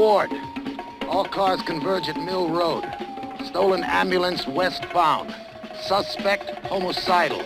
Ward. All cars converge at Mill Road. Stolen ambulance westbound. Suspect homicidal.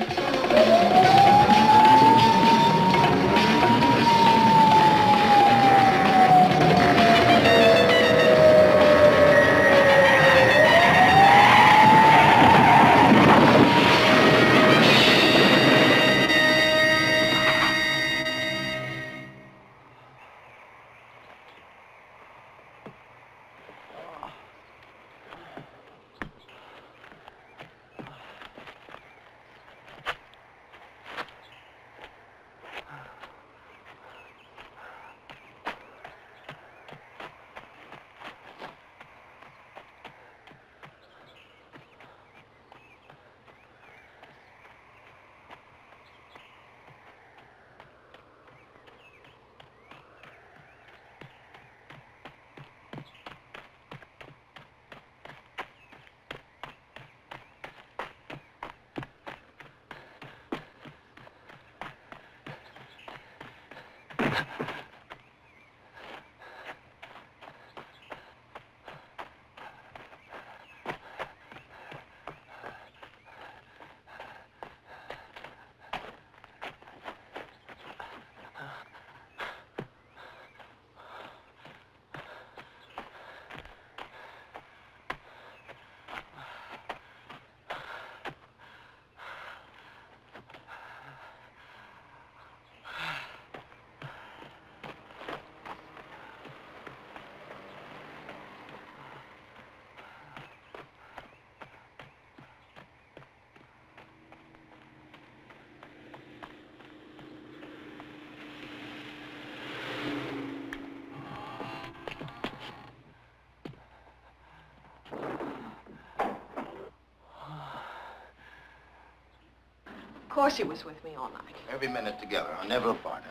Of course he was with me all night. Every minute together, on never apart.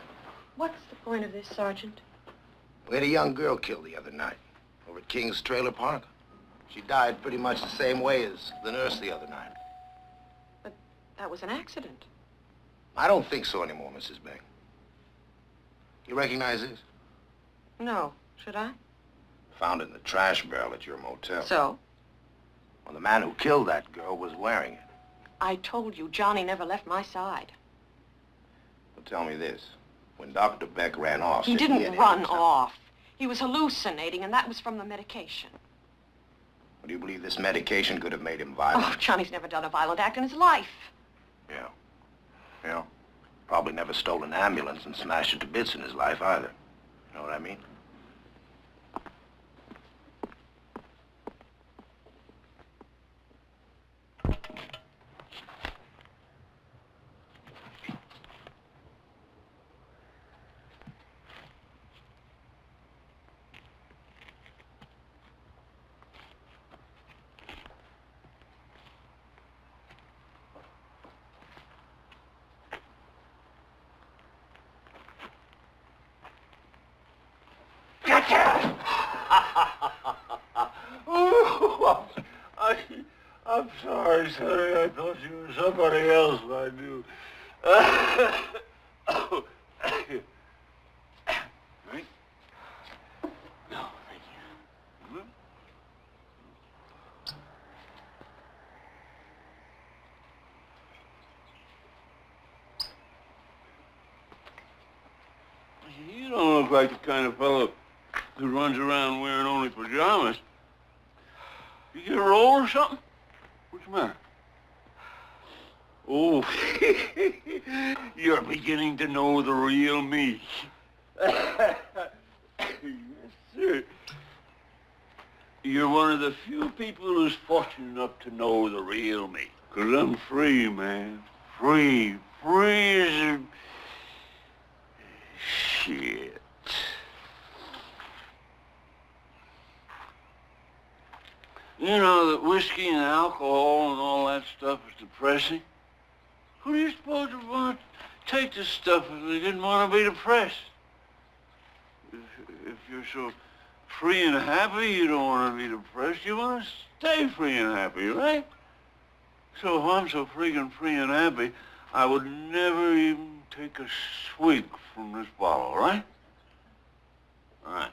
What's the point of this, Sergeant? We had a young girl killed the other night over at King's Trailer Park. She died pretty much the same way as the nurse the other night. But that was an accident. I don't think so anymore, Mrs. Beck. You recognize this? No. Should I? Found it in the trash barrel at your motel. So? Well, the man who killed that girl was wearing it. I told you, Johnny never left my side. Well, tell me this. When Dr. Beck ran off... He didn't run off. He was hallucinating, and that was from the medication. Well, do you believe this medication could have made him violent? Oh, Johnny's never done a violent act in his life. Yeah. Yeah. Probably never stole an ambulance and smashed it to bits in his life either. You know what I mean? I'm sorry, sir. I thought you were somebody else. I knew. Right? No, thank you. You don't look like the kind of fellow who runs around wearing only pajamas. You get a roll or something? What's the matter? Oh, you're beginning to know the real me. Yes, sir. You're one of the few people who's fortunate enough to know the real me. 'Cause I'm free, man. Free. Free as a... Shit. You know that whiskey and alcohol and all that stuff is depressing? Who do you suppose would want to take this stuff if they didn't want to be depressed? If you're so free and happy, you don't want to be depressed. You want to stay free and happy, right? So if I'm so freaking free and happy, I would never even take a swig from this bottle, right? All right.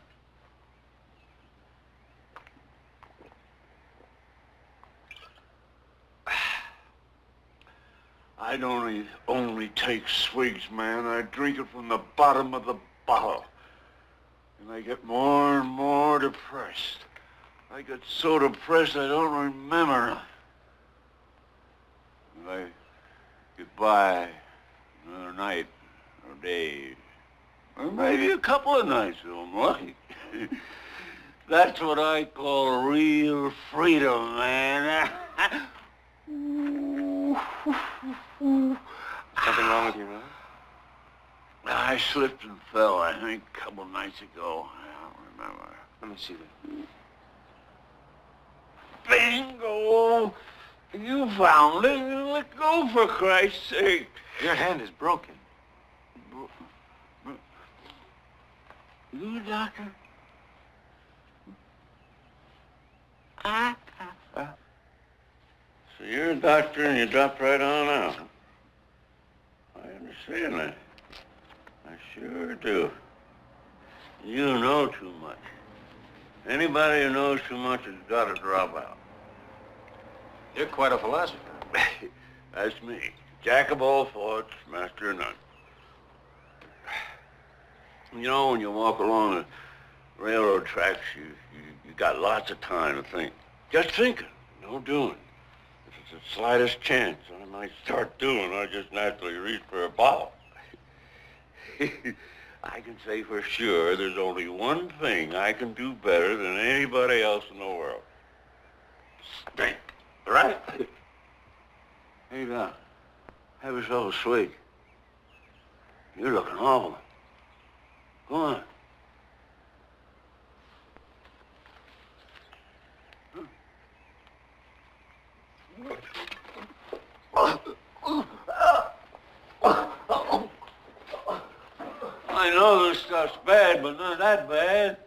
I don't only take swigs, man. I drink it from the bottom of the bottle. And I get more and more depressed. I get so depressed I don't remember. And I get by another night or day, or maybe a couple of nights if I'm lucky. That's what I call real freedom, man. Something wrong with you, man? I slipped and fell, I think, a couple nights ago. I don't remember. Let me see that. Bingo! You found it. Let go, for Christ's sake. Your hand is broken. You a doctor? So you're a doctor and you dropped right on out. I understand that. I sure do. You know too much. Anybody who knows too much has got to drop out. You're quite a philosopher. That's me. Jack of all faults, master of none. You know, when you walk along the railroad tracks, you got lots of time to think. Just thinking, no doing. If it's the slightest chance I might start doing, I just naturally reach for a bottle. I can say for sure there's only one thing I can do better than anybody else in the world. Stink, right? Hey, Doc, have yourself a swig. You're looking awful. Go on. I know this stuff's bad, but not that bad.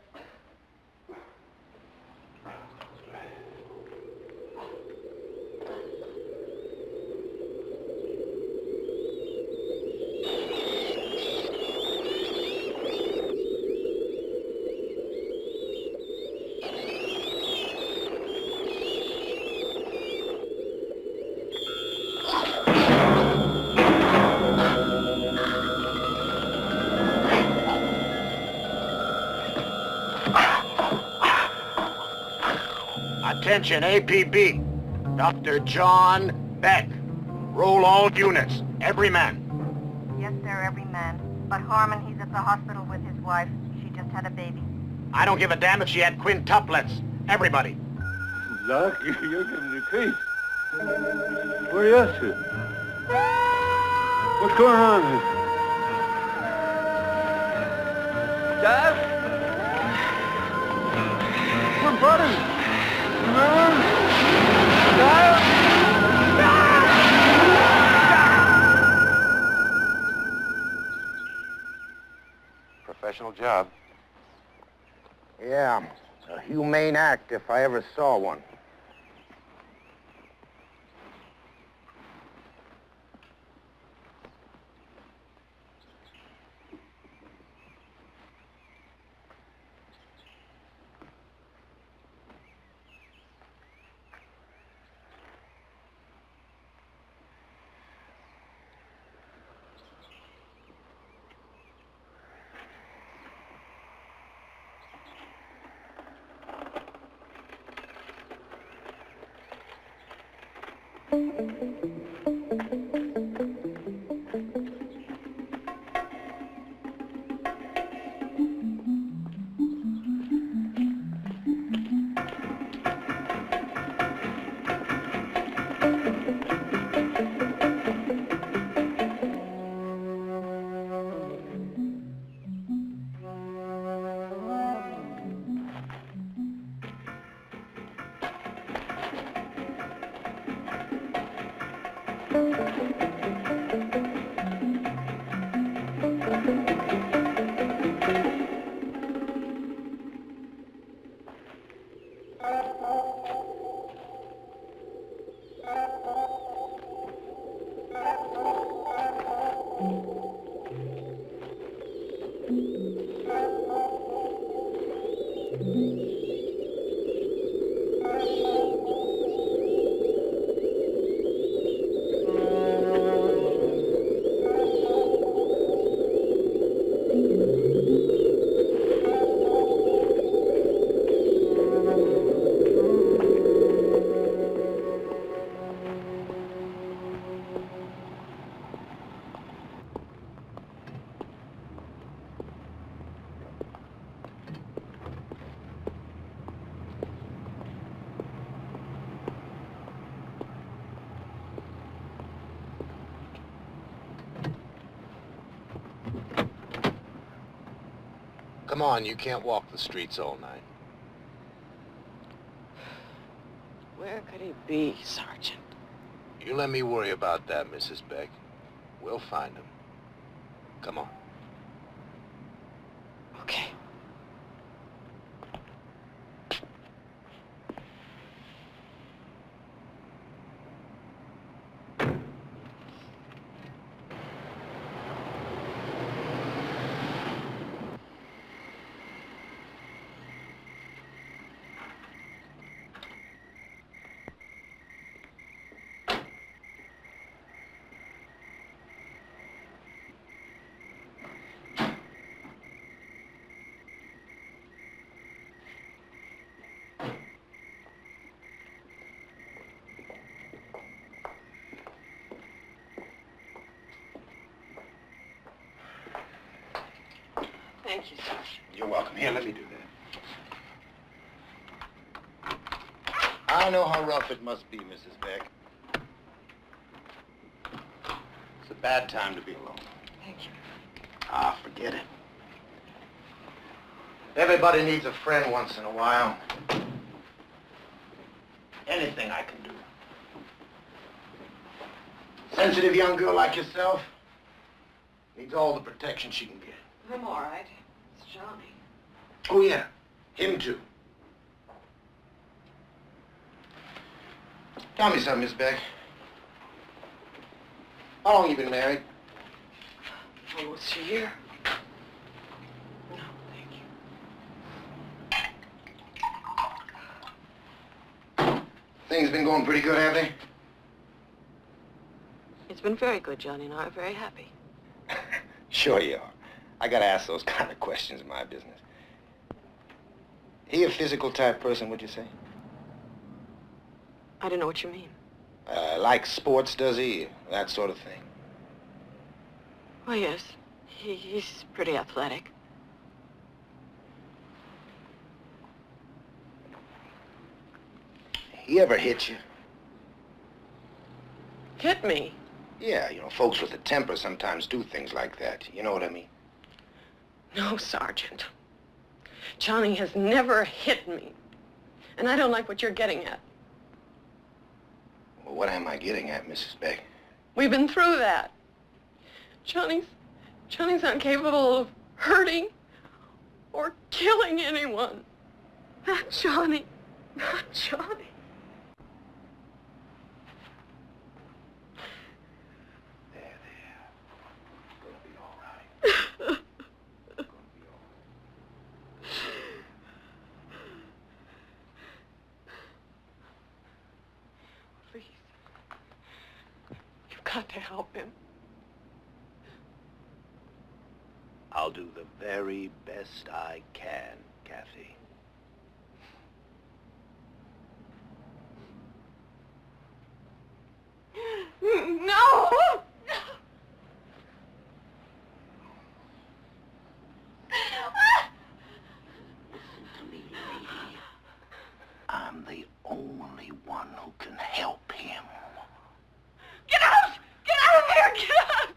Attention, APB. Dr. John Beck. Roll all units. Every man. Yes, sir, every man. But Harmon, he's at the hospital with his wife. She just had a baby. I don't give a damn if she had quintuplets. Everybody. Doc, you're giving me creep. Where are you up to? What's going on here? Dad? We're brothers. Remember? Dad? Professional job. Yeah, a humane act if I ever saw one. Come on, you can't walk the streets all night. Where could he be, Sergeant? You let me worry about that, Mrs. Beck. We'll find him. Come on. Okay. Thank you, Sergeant. You're welcome. Here, let me do that. I know how rough it must be, Mrs. Beck. It's a bad time to be alone. Thank you. Ah, forget it. Everybody needs a friend once in a while. Anything I can do. Sensitive young girl like yourself needs all the protection she can get. I'm all right. It's Johnny. Oh, yeah. Him, too. Tell me something, Miss Beck. How long you been married? Almost a year. No, thank you. Things been going pretty good, have they? It's been very good, Johnny, and I'm very happy. Sure you are. I gotta ask those kind of questions in my business. He a physical type person, would you say? I don't know what you mean. Like sports, does he? That sort of thing. Oh, yes. He's pretty athletic. He ever hit you? Hit me? Yeah, you know, folks with a temper sometimes do things like that. You know what I mean? No, Sergeant. Johnny has never hit me. And I don't like what you're getting at. Well, what am I getting at, Mrs. Beck? We've been through that. Johnny's not capable of hurting or killing anyone. Not Johnny. Not Johnny. There. It's gonna be all right. Please. You've got to help him. I'll do the very best I can, Kathy. No! Listen to me, lady. I'm the only one who can help him. Get out! Get out of here! Get out!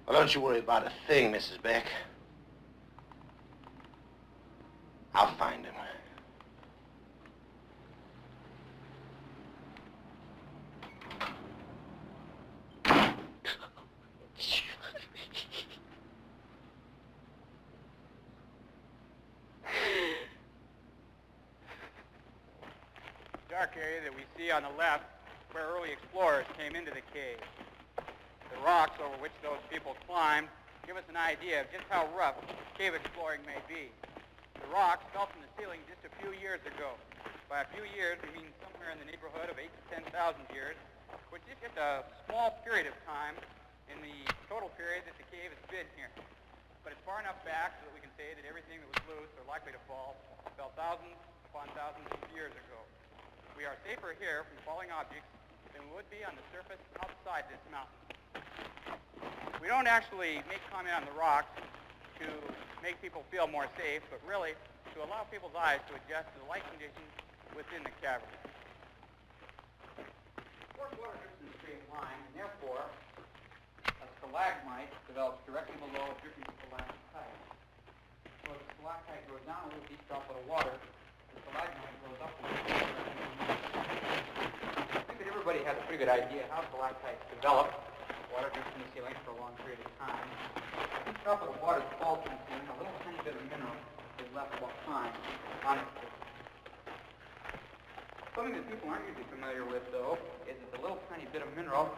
Well, don't you worry about a thing, Mrs. Beck. I'll find him. Dark area that we see on the left where early explorers came into the cave. The rocks over which those people climbed give us an idea of just how rough cave exploring may be. The rocks fell from the ceiling just a few years ago. By a few years, we mean somewhere in the neighborhood of 8,000 to 10,000 years, which is just a small period of time in the total period that the cave has been here. But it's far enough back so that we can say that everything that was loose or likely to fall fell thousands upon thousands of years ago. We are safer here from falling objects than we would be on the surface outside this mountain. We don't actually make comment on the rocks to make people feel more safe, but really to allow people's eyes to adjust to the light conditions within the cavern. Of course, water drips in a straight line, and therefore, a stalagmite develops directly below a dripping stalactite. So as the stalactite goes down a little, each droplet of water, the stalagmite goes up a little. I think that everybody has a pretty good idea how stalactites develop. Water drips in the ceiling for a long period of time. Each droplet of water falls from the ceiling, a little tiny bit of mineral is left behind on its surface. Something that people aren't usually familiar with, though, is that the little tiny bit of mineral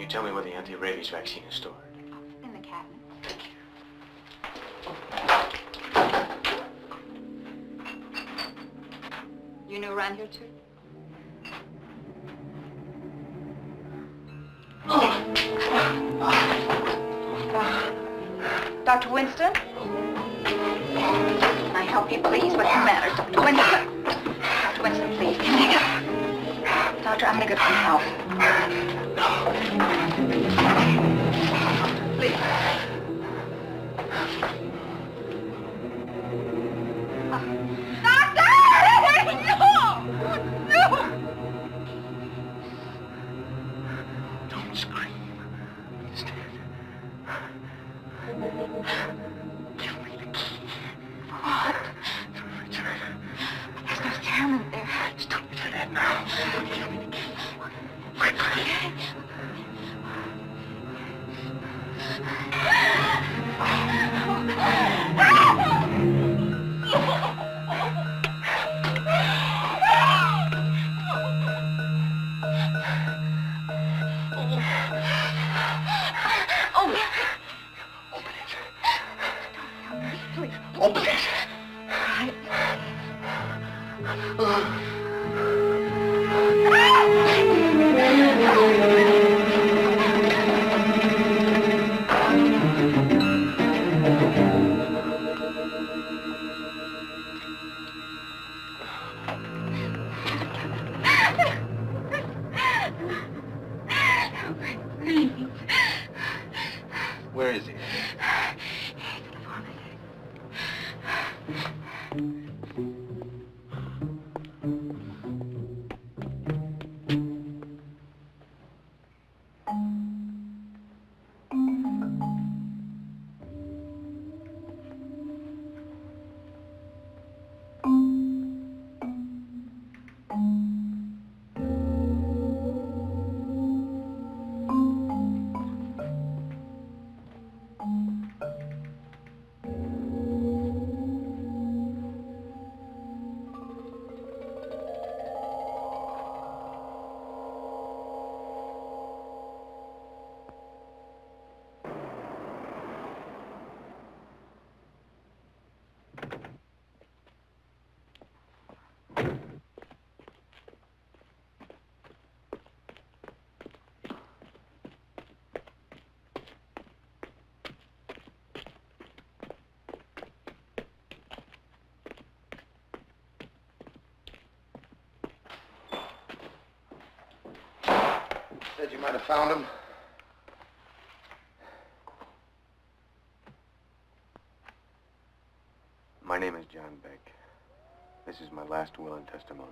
Tell me where the anti-rabies vaccine is stored. In the cabinet. You knew around here, too? Dr. Winston? Can I help you, please? What's the matter? Dr. Winston? Dr. Winston, please. Can I get... Doctor, I'm going to get some help. Please. Doctor! No! No! Don't scream. Understand? Give me the key. What? The refrigerator. There's no serum in there. It's too late for that now. Give me the key. Quickly. Open it. Right. Where is he? Said you might have found him. My name is John Beck. This is my last will and testimony.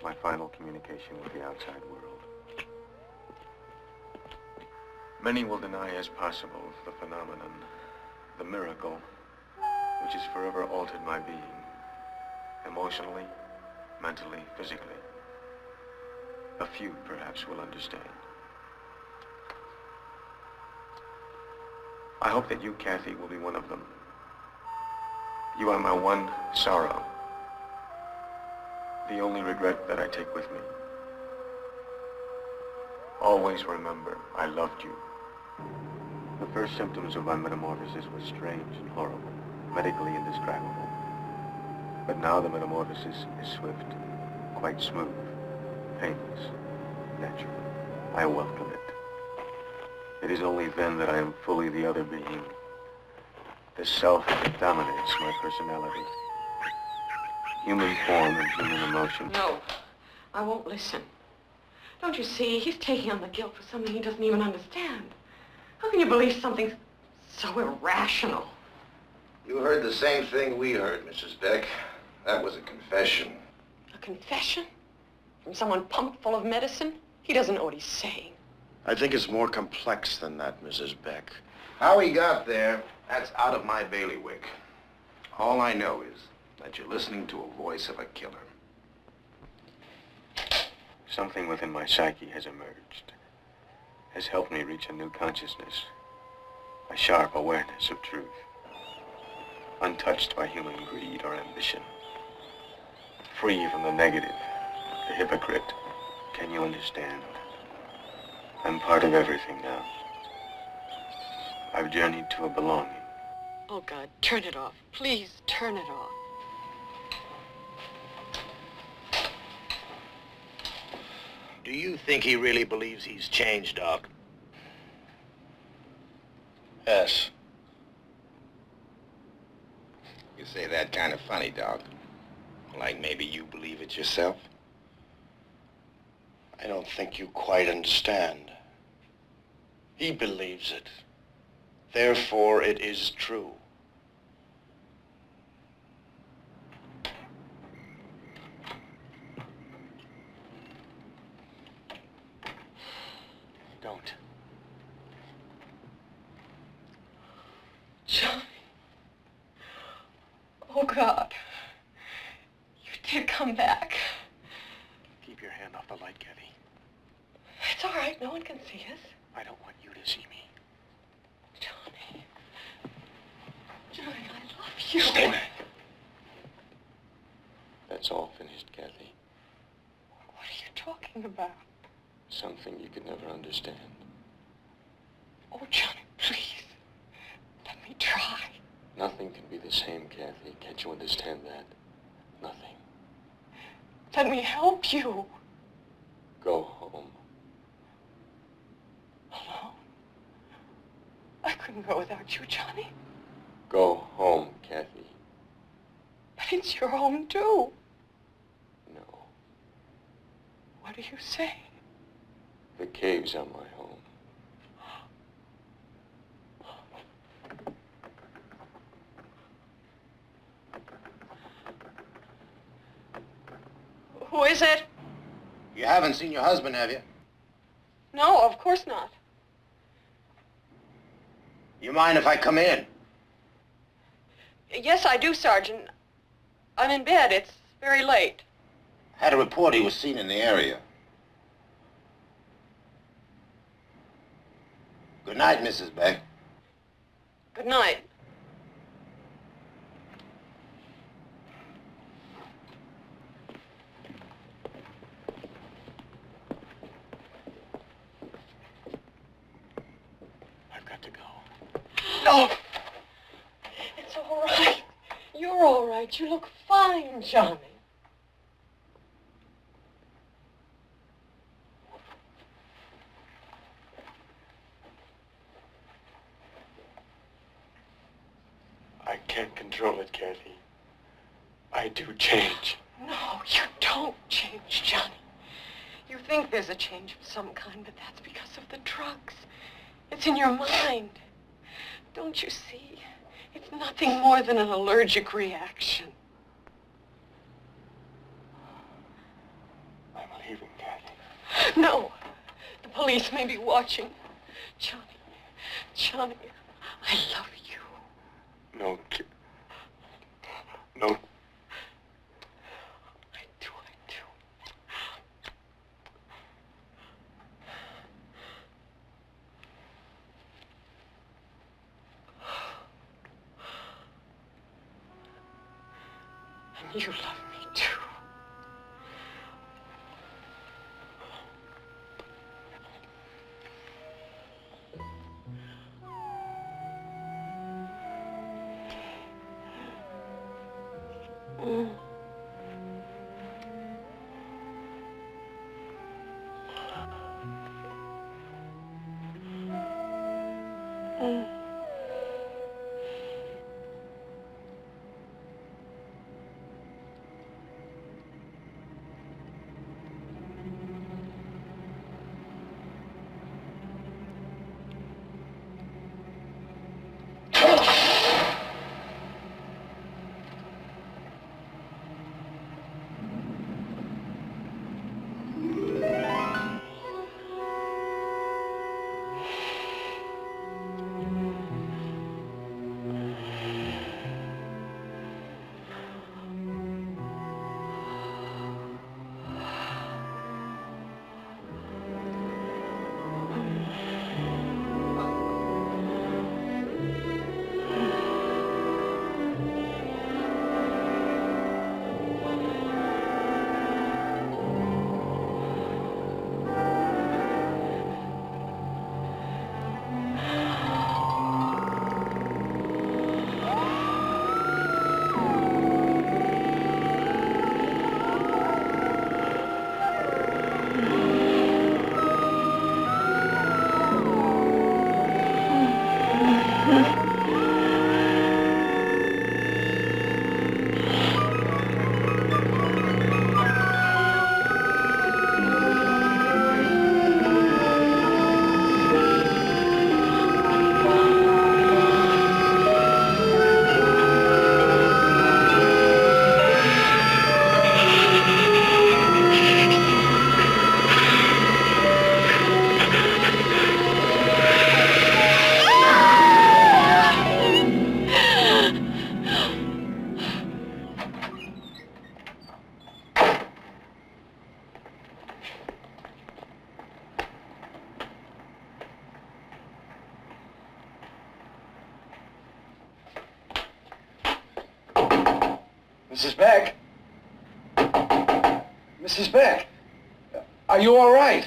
My final communication with the outside world. Many will deny as possible the phenomenon, the miracle, which has forever altered my being, emotionally, mentally, physically. A few, perhaps, will understand. I hope that you, Kathy, will be one of them. You are my one sorrow, the only regret that I take with me. Always remember, I loved you. The first symptoms of my metamorphosis were strange and horrible, medically indescribable. But now the metamorphosis is swift, quite smooth, painless, natural. I welcome it. It is only then that I am fully the other being, the self that dominates my personality. Human form and human emotion. No, I won't listen. Don't you see? He's taking on the guilt for something he doesn't even understand. How can you believe something so irrational? You heard the same thing we heard, Mrs. Beck. That was a confession. A confession? From someone pumped full of medicine? He doesn't know what he's saying. I think it's more complex than that, Mrs. Beck. How he got there, that's out of my bailiwick. All I know is that you're listening to a voice of a killer. Something within my psyche has emerged, has helped me reach a new consciousness, a sharp awareness of truth, untouched by human greed or ambition, free from the negative, the hypocrite. Can you understand? I'm part of everything now. I've journeyed to a belonging. Oh, God, turn it off. Please, turn it off. Do you think he really believes he's changed, Doc? Yes. You say that kind of funny, Doc. Like maybe you believe it yourself? I don't think you quite understand. He believes it. Therefore, it is true. Don't. Johnny. Oh, God. You did come back. Keep your hand off the light, Kathy. It's all right. No one can see us. I don't want you to see me. Johnny. Johnny, I love you. Stay back. That's all finished, Kathy. What are you talking about? Something you could never understand. Oh, Johnny, please. Let me try. Nothing can be the same, Kathy. Can't you understand that? Nothing. Let me help you. Go home. Alone? I couldn't go without you, Johnny. Go home, Kathy. But it's your home, too. No. What do you say? The caves are my home. Who is it? You haven't seen your husband, have you? No, of course not. You mind if I come in? Yes, I do, Sergeant. I'm in bed. It's very late. Had a report he was seen in the area. Good night, Mrs. Beck. Good night. I've got to go. No! It's all right. You're all right. You look fine, Johnny. I can't control it, Kathy. I do change. No, you don't change, Johnny. You think there's a change of some kind, but that's because of the drugs. It's in your mind. Don't you see? It's nothing more than an allergic reaction. I'm leaving, Kathy. No. The police may be watching. Johnny, I love you. No, no. I do. And you love me too. Mrs. Beck? Mrs. Beck? Are you all right?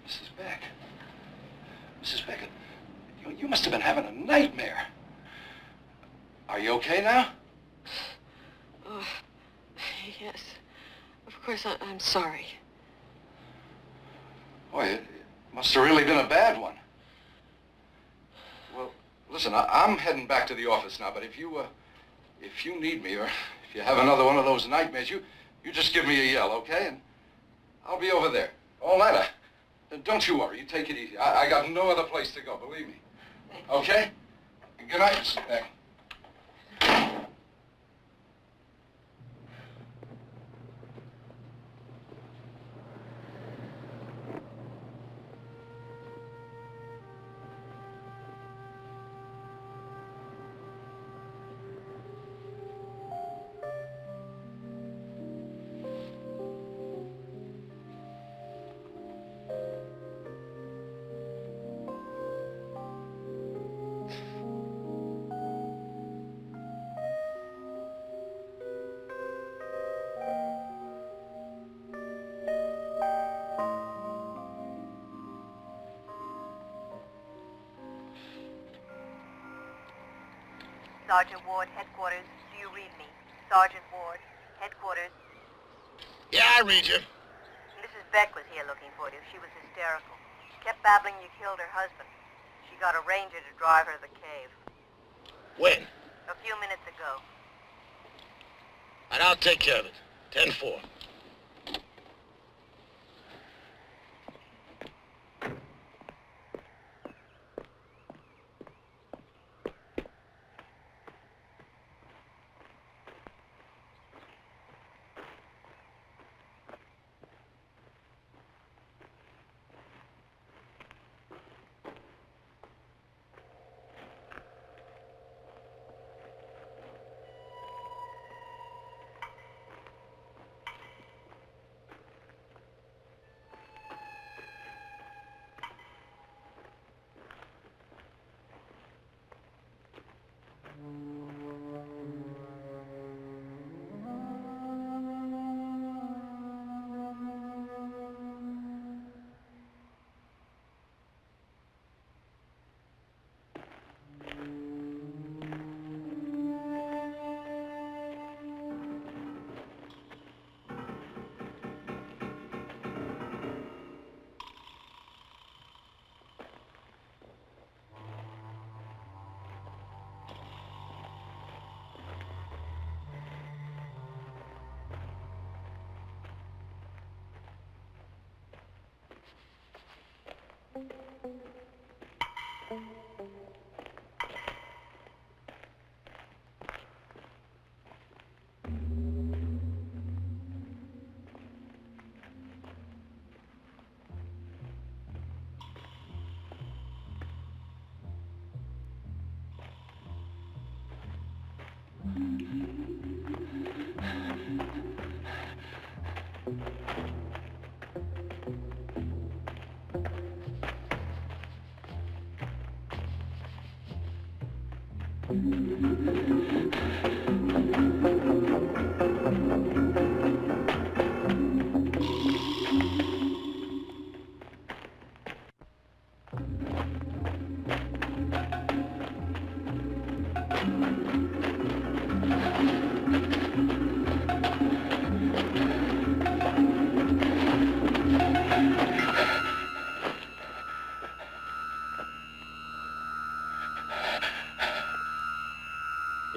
Mrs. Beck? Mrs. Beck, you must have been having a nightmare. Are you okay now? Oh, yes. Of course, I'm sorry. Boy, it must have really been a bad one. Well, listen, I'm heading back to the office now, but if you need me or if you have another one of those nightmares, you just give me a yell, okay? And I'll be over there all night. Don't you worry. You take it easy. I got no other place to go, believe me. Okay? Good night, Mrs. Beck. Sergeant Ward, headquarters. Do you read me? Sergeant Ward, headquarters. Yeah, I read you. Mrs. Beck was here looking for you. She was hysterical. She kept babbling you killed her husband. She got a ranger to drive her to the cave. When? A few minutes ago. And I'll take care of it. 10-4.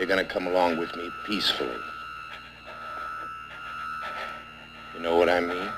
You're gonna come along with me peacefully. You know what I mean?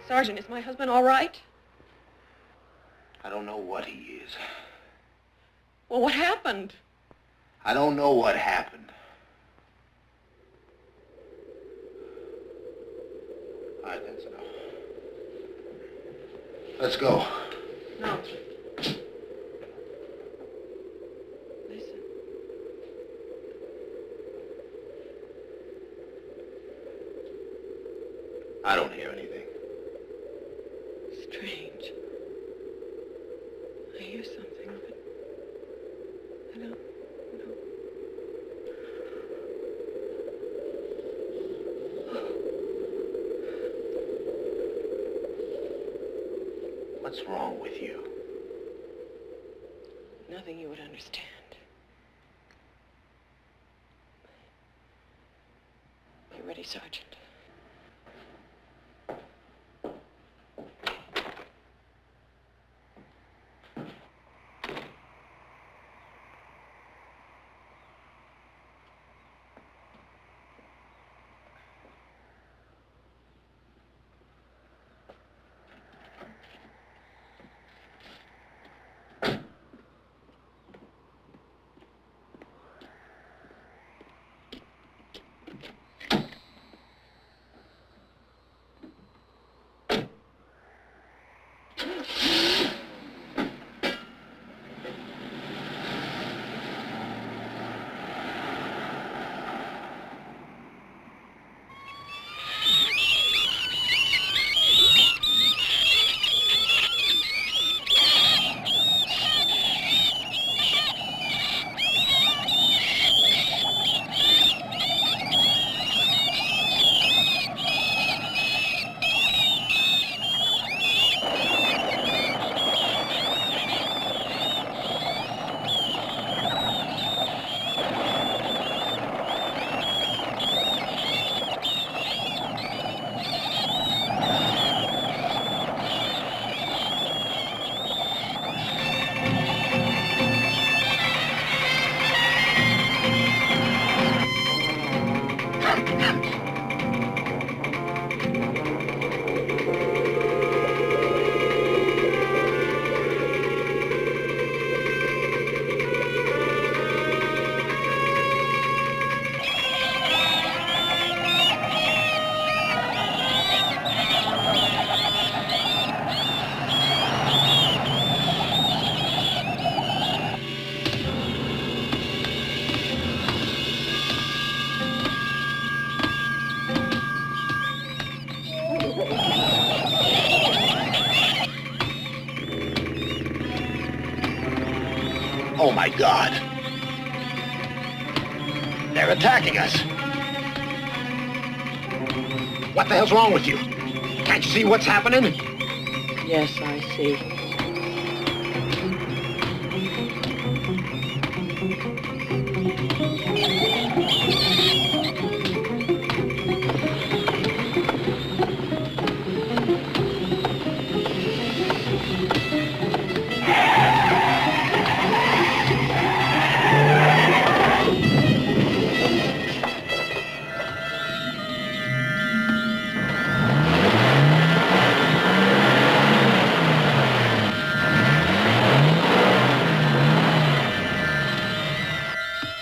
Sergeant, is my husband all right? I don't know what he is. Well, what happened? I don't know what happened. All right, that's enough. Let's go. No. Listen. I don't hear anything. Strange. I hear something, but I don't know. What's wrong with you? Nothing you would understand. You ready, Sergeant? Oh, my God. They're attacking us. What the hell's wrong with you? Can't you see what's happening? Yes, I see.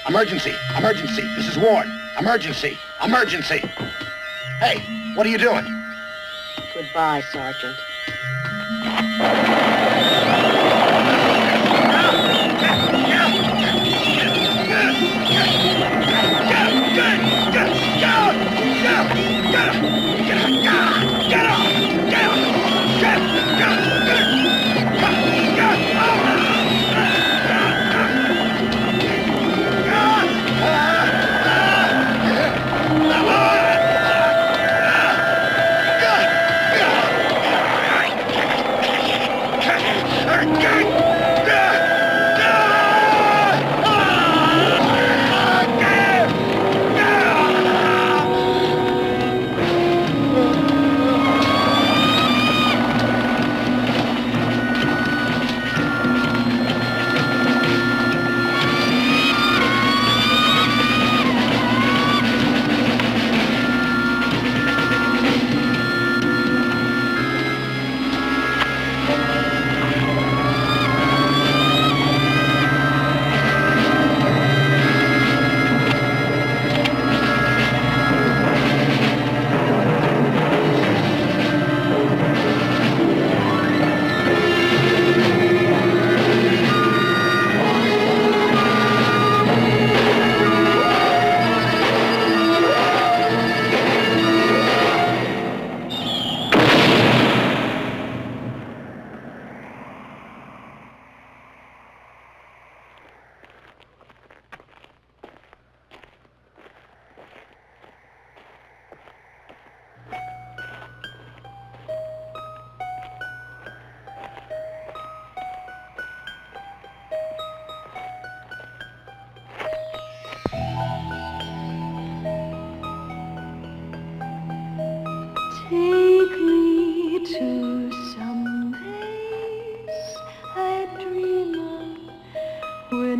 Emergency! Emergency! This is Ward. Emergency! Emergency! Hey, what are you doing? Goodbye, Sergeant.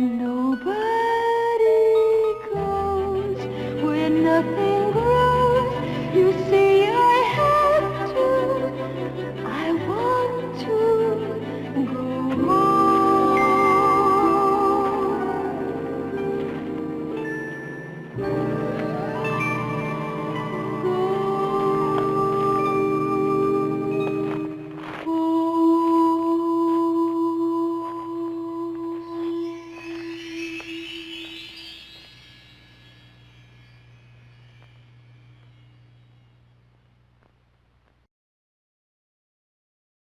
know